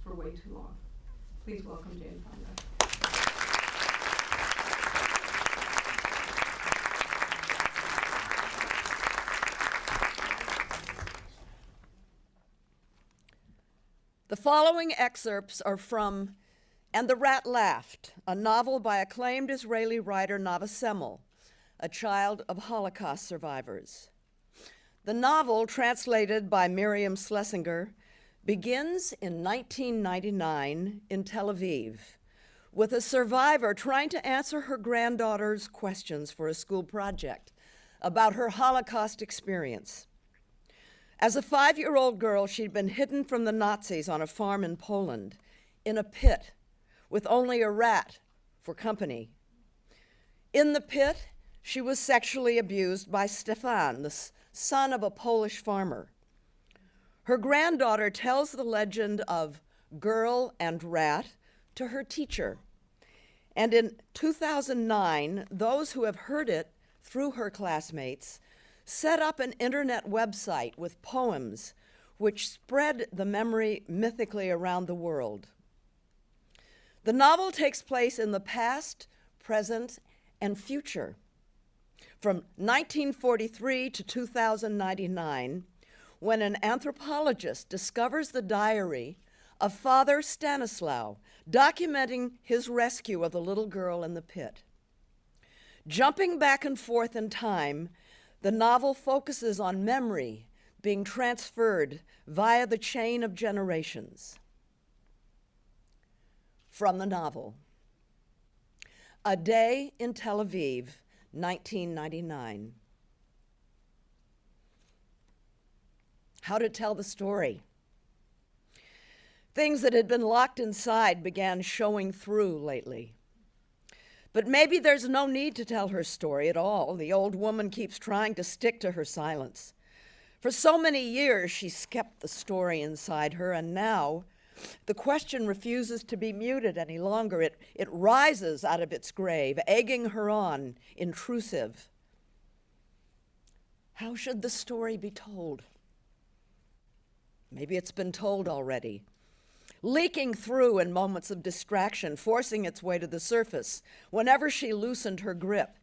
for way too long. Please welcome Jane Fonda. The following excerpts are from And the Rat Laughed, a novel by acclaimed Israeli writer Nava Semel, a child of Holocaust survivors. The novel, translated by Miriam Schlesinger, begins in 1999 in Tel Aviv, with a survivor trying to answer her granddaughter's questions for a school project about her Holocaust experience. As a 5-year-old girl, she'd been hidden from the Nazis on a farm in Poland, in a pit, with only a rat for company. In the pit, she was sexually abused by Stefan, the son of a Polish farmer. Her granddaughter tells the legend of girl and rat to her teacher. And in 2009, those who have heard it through her classmates set up an internet website with poems which spread the memory mythically around the world. The novel takes place in the past, present, and future. From 1943 to 2099, when an anthropologist discovers the diary of Father Stanislaw documenting his rescue of the little girl in the pit. Jumping back and forth in time, the novel focuses on memory being transferred via the chain of generations. From the novel, A Day in Tel Aviv, 1999. How to tell the story. Things that had been locked inside began showing through lately. But maybe there's no need to tell her story at all. The old woman keeps trying to stick to her silence. For so many years, she's kept the story inside her, and now the question refuses to be muted any longer. It rises out of its grave, egging her on, intrusive. How should the story be told? Maybe it's been told already. Leaking through in moments of distraction, forcing its way to the surface whenever she loosened her grip.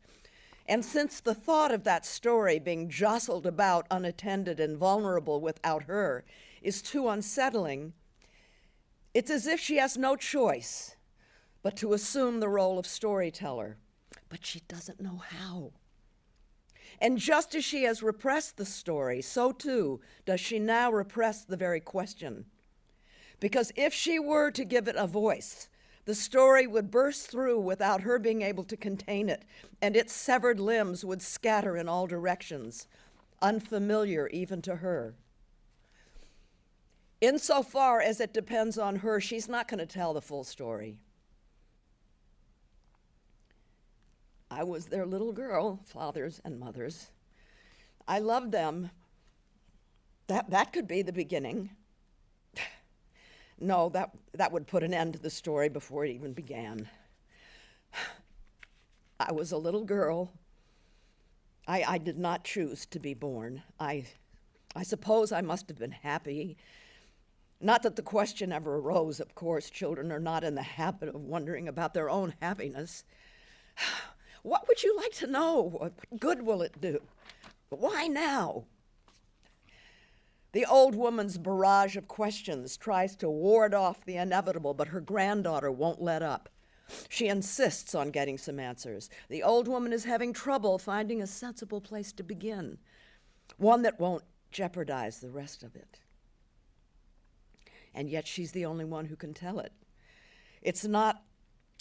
And since the thought of that story being jostled about unattended and vulnerable without her is too unsettling, it's as if she has no choice but to assume the role of storyteller. But she doesn't know how. And just as she has repressed the story, so too does she now repress the very question. Because if she were to give it a voice, the story would burst through without her being able to contain it, and its severed limbs would scatter in all directions, unfamiliar even to her. Insofar as it depends on her, she's not going to tell the full story. I was their little girl, fathers and mothers. I loved them. That could be the beginning. No, that would put an end to the story before it even began. I was a little girl. I did not choose to be born. I suppose I must have been happy. Not that the question ever arose, of course. Children are not in the habit of wondering about their own happiness. What would you like to know? What good will it do? Why now? The old woman's barrage of questions tries to ward off the inevitable, but her granddaughter won't let up. She insists on getting some answers. The old woman is having trouble finding a sensible place to begin, one that won't jeopardize the rest of it. And yet she's the only one who can tell it. It's not,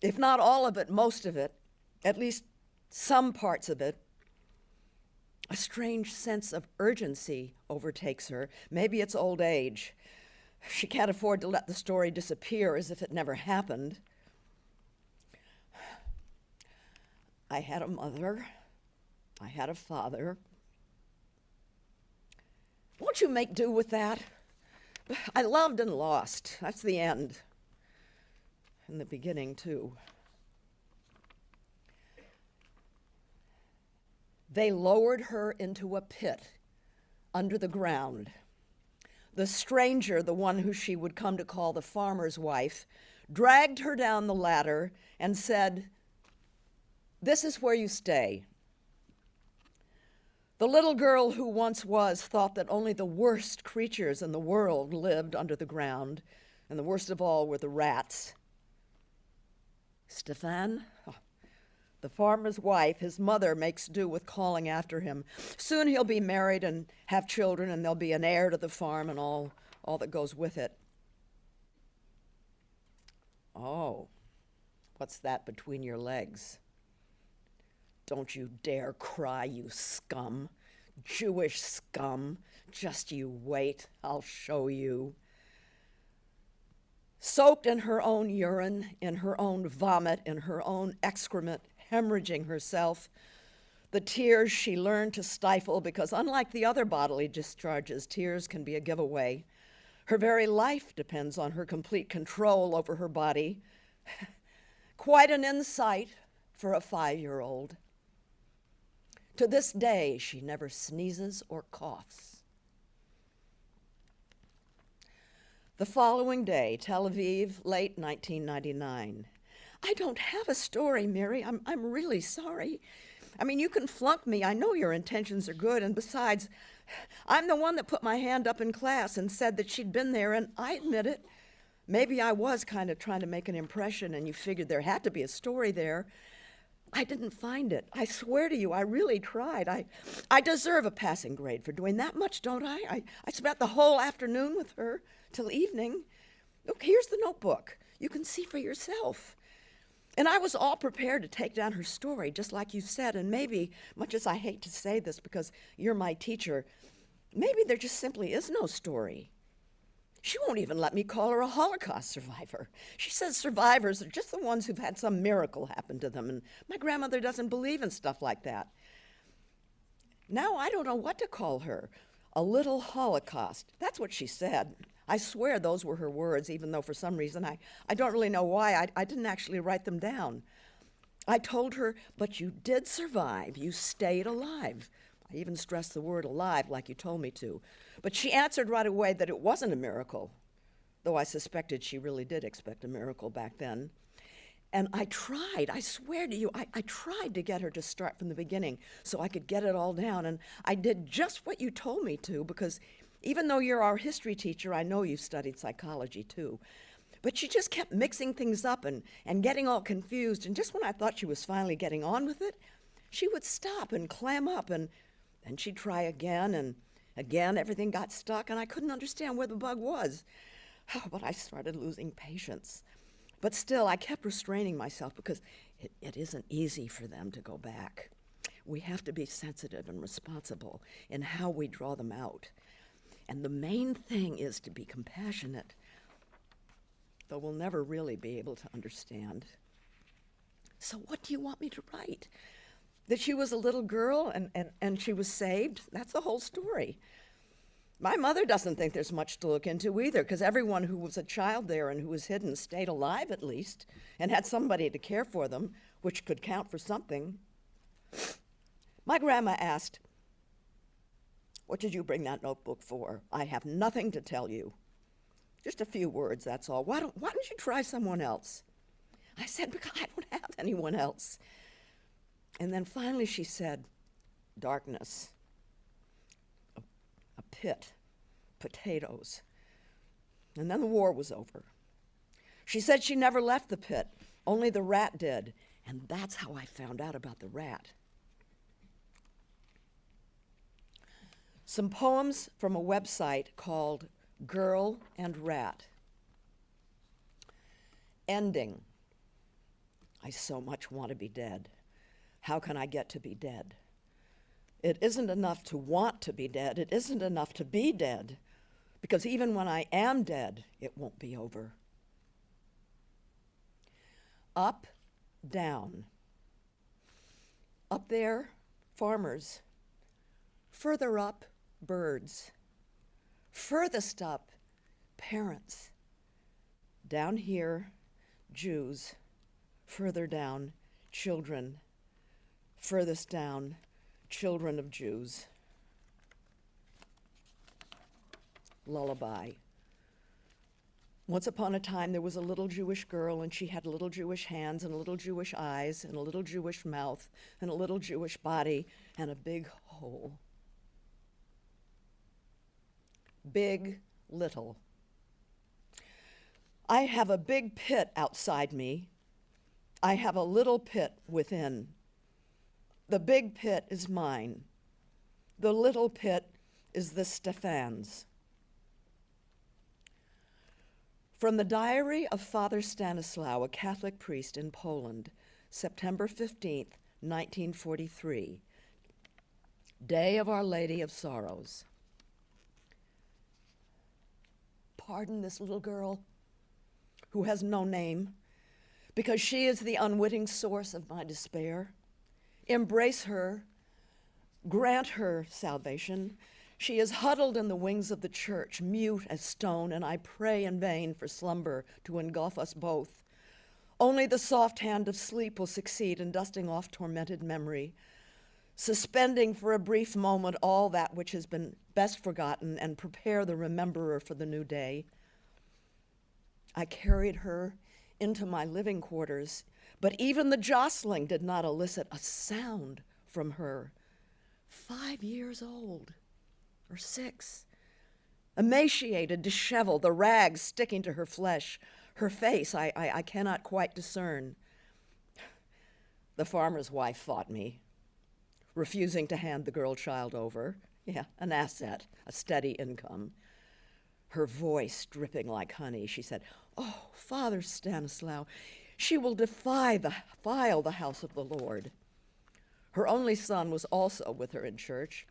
if not all of it, most of it, at least some parts of it. A strange sense of urgency overtakes her. Maybe it's old age. She can't afford to let the story disappear as if it never happened. I had a mother. I had a father. Won't you make do with that? I loved and lost. That's the end. And the beginning, too. They lowered her into a pit under the ground. The stranger, the one who she would come to call the farmer's wife, dragged her down the ladder and said, "This is where you stay." The little girl who once was thought that only the worst creatures in the world lived under the ground, and the worst of all were the rats. Stefan, the farmer's wife, his mother, makes do with calling after him. Soon he'll be married and have children, and there'll be an heir to the farm and all that goes with it. Oh, what's that between your legs? Don't you dare cry, you scum. Jewish scum. Just you wait, I'll show you. Soaked in her own urine, in her own vomit, in her own excrement, hemorrhaging herself, the tears she learned to stifle because, unlike the other bodily discharges, tears can be a giveaway. Her very life depends on her complete control over her body. Quite an insight for a 5-year-old. To this day, she never sneezes or coughs. The following day, Tel Aviv, late 1999. I don't have a story, Mary. I'm really sorry. I mean, you can flunk me. I know your intentions are good. And besides, I'm the one that put my hand up in class and said that she'd been there, and I admit it. Maybe I was kind of trying to make an impression, and you figured there had to be a story there. I didn't find it. I swear to you, I really tried. I deserve a passing grade for doing that much, don't I? I spent the whole afternoon with her till evening. Look, here's the notebook. You can see for yourself. And I was all prepared to take down her story, just like you said, and maybe, much as I hate to say this because you're my teacher, maybe there just simply is no story. She won't even let me call her a Holocaust survivor. She says survivors are just the ones who've had some miracle happen to them, and my grandmother doesn't believe in stuff like that. Now I don't know what to call her. A little Holocaust. That's what she said. I swear those were her words, even though for some reason I don't really know why. I didn't actually write them down. I told her, but you did survive. You stayed alive. I even stressed the word alive like you told me to. But she answered right away that it wasn't a miracle, though I suspected she really did expect a miracle back then. And I tried, I swear to you, I tried to get her to start from the beginning so I could get it all down. And I did just what you told me to, because even though you're our history teacher, I know you've studied psychology too. But she just kept mixing things up and getting all confused. And just when I thought she was finally getting on with it, she would stop and clam up, and then she'd try again, and again everything got stuck, and I couldn't understand where the bug was. Oh, but I started losing patience. But still, I kept restraining myself because it isn't easy for them to go back. We have to be sensitive and responsible in how we draw them out. And the main thing is to be compassionate, though we'll never really be able to understand. So what do you want me to write? That she was a little girl and she was saved? That's the whole story. My mother doesn't think there's much to look into either, because everyone who was a child there and who was hidden stayed alive at least and had somebody to care for them, which could count for something. My grandma asked, "What did you bring that notebook for? I have nothing to tell you." Just a few words, that's all. Why don't you try someone else? I said, "Because I don't have anyone else." And then finally she said, "Darkness. A pit, potatoes." And then the war was over. She said she never left the pit, only the rat did. And that's how I found out about the rat. Some poems from a website called Girl and Rat. Ending. I so much want to be dead. How can I get to be dead? It isn't enough to want to be dead. It isn't enough to be dead, because even when I am dead, it won't be over. Up, down. Up there, farmers. Further up, birds. Furthest up, parents. Down here, Jews. Further down, children. Furthest down, children of Jews. lullaby. Once upon a time, there was a little Jewish girl, and she had little Jewish hands and little Jewish eyes and a little Jewish mouth and a little Jewish body and a big hole. Big, little. I have a big pit outside me. I have a little pit within. The big pit is mine. The little pit is the Stefan's. From the diary of Father Stanislaw, a Catholic priest in Poland, September 15th, 1943, Day of Our Lady of Sorrows. Pardon this little girl who has no name, because she is the unwitting source of my despair. Embrace her, grant her salvation. She is huddled in the wings of the church, mute as stone, and I pray in vain for slumber to engulf us both. Only the soft hand of sleep will succeed in dusting off tormented memory, suspending for a brief moment all that which has been best forgotten and prepare the rememberer for the new day. I carried her into my living quarters, but even the jostling did not elicit a sound from her. 5 years old, or 6, emaciated, disheveled, the rags sticking to her flesh, her face I cannot quite discern. The farmer's wife fought me, refusing to hand the girl child over. Yeah, an asset, a steady income. Her voice dripping like honey, she said, "Oh, Father Stanislaw, she will defile the house of the Lord." Her only son was also with her in church,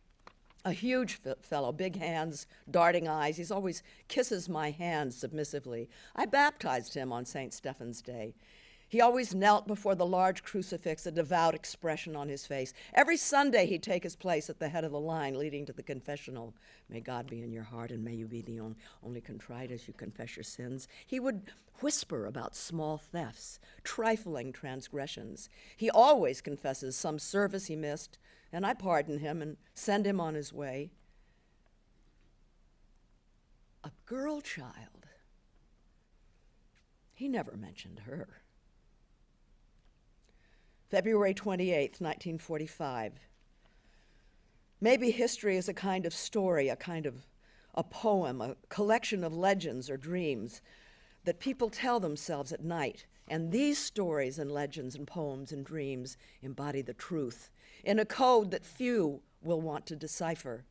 a huge fellow, big hands, darting eyes. He always kisses my hand submissively. I baptized him on St. Stephen's Day. He always knelt before the large crucifix, a devout expression on his face. Every Sunday he'd take his place at the head of the line leading to the confessional. May God be in your heart, and may you be the only contrite as you confess your sins. He would whisper about small thefts, trifling transgressions. He always confesses some service he missed, and I pardon him and send him on his way. A girl child. He never mentioned her. February 28th, 1945. Maybe history is a kind of story, a kind of a poem, a collection of legends or dreams that people tell themselves at night. And these stories and legends and poems and dreams embody the truth in a code that few will want to decipher.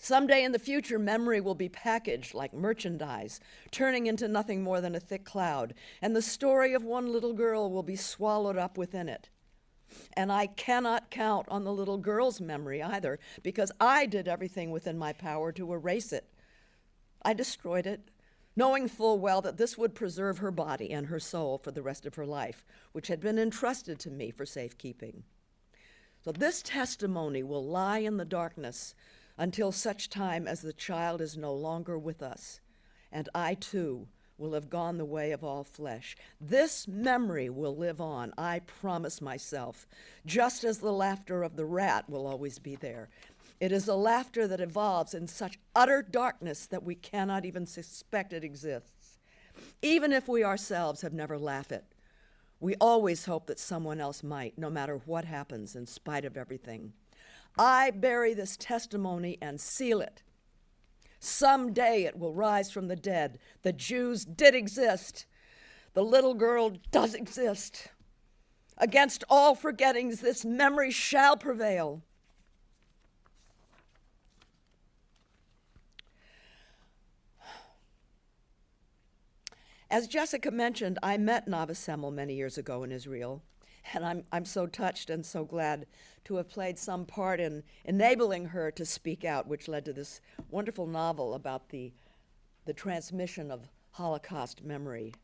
Someday in the future, memory will be packaged like merchandise, turning into nothing more than a thick cloud, and the story of one little girl will be swallowed up within it. And I cannot count on the little girl's memory either, because I did everything within my power to erase it. I destroyed it, knowing full well that this would preserve her body and her soul for the rest of her life, which had been entrusted to me for safekeeping. So this testimony will lie in the darkness until such time as the child is no longer with us, and I too will have gone the way of all flesh. This memory will live on, I promise myself, just as the laughter of the rat will always be there. It is a laughter that evolves in such utter darkness that we cannot even suspect it exists. Even if we ourselves have never laughed it, we always hope that someone else might, no matter what happens, in spite of everything. I bury this testimony and seal it. Someday it will rise from the dead. The Jews did exist. The little girl does exist. Against all forgettings, this memory shall prevail. As Jessica mentioned, I met Nava Semel many years ago in Israel. And I'm so touched and so glad to have played some part in enabling her to speak out, which led to this wonderful novel about the transmission of Holocaust memory.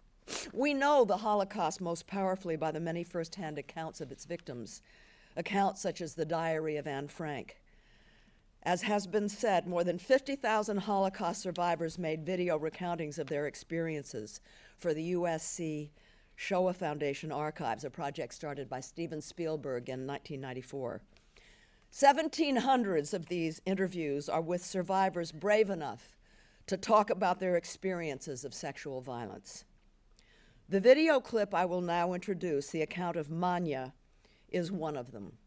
We know the Holocaust most powerfully by the many firsthand accounts of its victims, accounts such as the Diary of Anne Frank. As has been said, more than 50,000 Holocaust survivors made video recountings of their experiences for the USC Shoah Foundation Archives, a project started by Steven Spielberg in 1994. 1700s of these interviews are with survivors brave enough to talk about their experiences of sexual violence. The video clip I will now introduce, the account of Manya, is one of them.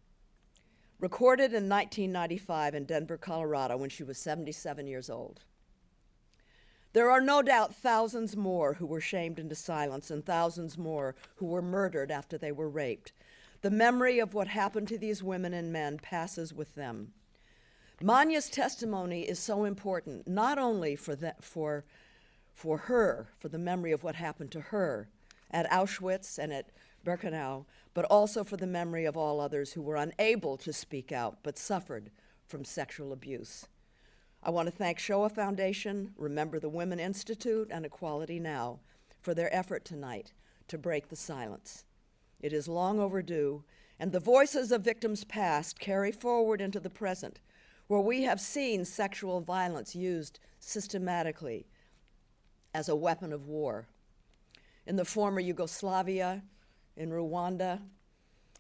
Recorded in 1995 in Denver, Colorado, when she was 77 years old. There are no doubt thousands more who were shamed into silence and thousands more who were murdered after they were raped. The memory of what happened to these women and men passes with them. Manya's testimony is so important, not only for her, for the memory of what happened to her at Auschwitz and at Birkenau, but also for the memory of all others who were unable to speak out but suffered from sexual abuse. I want to thank Shoah Foundation, Remember the Women Institute, and Equality Now for their effort tonight to break the silence. It is long overdue, and the voices of victims past carry forward into the present, where we have seen sexual violence used systematically as a weapon of war. In the former Yugoslavia, in Rwanda,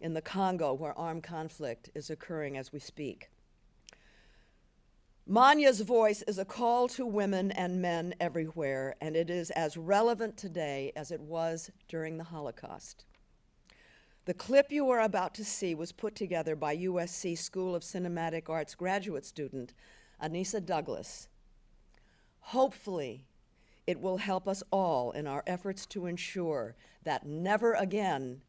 in the Congo, where armed conflict is occurring as we speak. Manya's voice is a call to women and men everywhere, and it is as relevant today as it was during the Holocaust. The clip you are about to see was put together by USC School of Cinematic Arts graduate student Anissa Douglas. Hopefully, it will help us all in our efforts to ensure that never again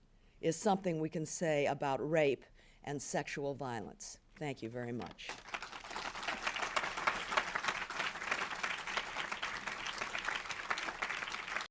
is something we can say about rape and sexual violence. Thank you very much.